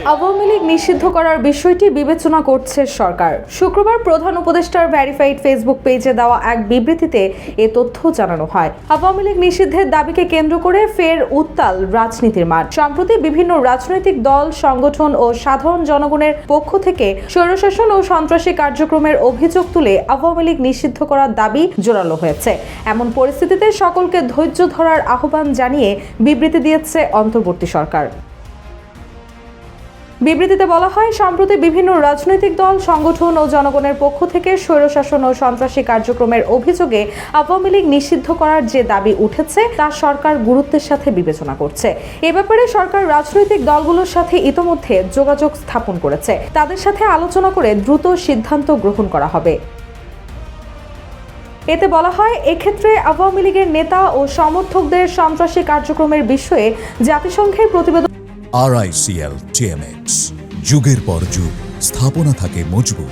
আওয়ামী লীগ নিষিদ্ধ করার বিষয়টি বিবেচনা করছে সরকার। শুক্রবার প্রধান উপদেষ্টার ভেরিফাইড ফেসবুক পেজে দেওয়া এক বিবৃতিতে এ তথ্য জানানো হয়। আওয়ামী লীগ নিষিদ্ধের দাবিকে কেন্দ্র করে ফের উত্তাল রাজনীতির মাঠ। সম্প্রতি বিভিন্ন রাজনৈতিক দল, সংগঠন ও সাধারণ জনগণের পক্ষ থেকে স্বৈরশাসন ও সন্ত্রাসী কার্যক্রমের অভিযোগ তুলে আওয়ামী লীগ নিষিদ্ধ করার দাবি জোরালো হয়েছে। এমন পরিস্থিতিতে সকলকে ধৈর্য ধরার আহ্বান জানিয়ে বিবৃতি দিয়েছে অন্তর্বর্তী সরকার। বিবৃতিতে বলা হয়, সম্প্রতি বিভিন্ন রাজনৈতিক দল, সংগঠন ও জনগণের পক্ষ থেকে স্বৈরশাসন ও সন্ত্রাসী কার্যক্রমের অভিযোগে আওয়ামী লীগ নিষিদ্ধ করার যে দাবি উঠেছে তা সরকার গুরুত্বের সাথে বিবেচনা করছে। এ ব্যাপারে সরকার রাজনৈতিক দলগুলোর সাথে ইতোমধ্যে যোগাযোগ স্থাপন করেছে। তাদের সাথে আলোচনা করে দ্রুত সিদ্ধান্ত গ্রহণ করা হবে। এতে বলা হয়, এক্ষেত্রে আওয়ামী লীগের নেতা ও সমর্থকদের সন্ত্রাসী কার্যক্রমের বিষয়ে জাতিসংঘের প্রতিবেদন RICL TMX যুগের পর যুগ স্থাপনা থাকে মজবুত।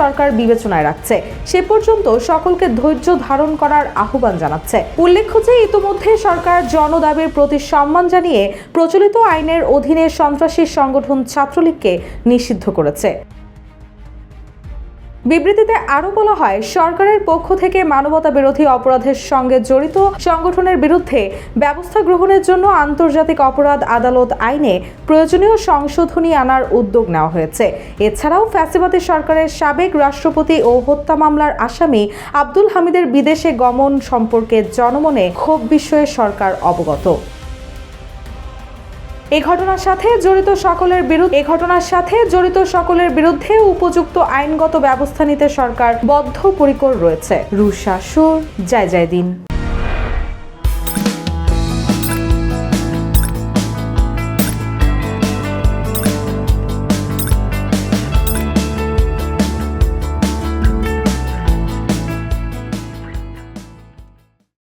সরকার বিবেচনায় রাখছে। সে পর্যন্ত সকলকে ধৈর্য ধারণ করার আহ্বান জানাচ্ছে। উল্লেখ্য যে ইতোমধ্যে সরকার জনদাবির প্রতি সম্মান জানিয়ে প্রচলিত আইনের অধীনে সন্ত্রাসী সংগঠন ছাত্রলীগকে নিষিদ্ধ করেছে। বিবৃতিতে আরও বলা হয়, সরকারের পক্ষ থেকে মানবতা বিরোধী অপরাধের সঙ্গে জড়িত সংগঠনের বিরুদ্ধে ব্যবস্থা গ্রহণের জন্য আন্তর্জাতিক অপরাধ আদালত আইনে প্রয়োজনীয় সংশোধনী আনার উদ্যোগ নেওয়া হয়েছে। এছাড়াও ফ্যাসিবাদী সরকারের সাবেক রাষ্ট্রপতি ও হত্যা মামলার আসামি আব্দুল হামিদের বিদেশে গমন সম্পর্কে জনমনে ক্ষোভ বিষয়ে সরকার অবগত। এই ঘটনার সাথে জড়িত সকলের বিরুদ্ধে উপযুক্ত আইনগত ব্যবস্থা নিতে সরকার বদ্ধপরিকর রয়েছে। রুশা সুর, জয় জয় দিন।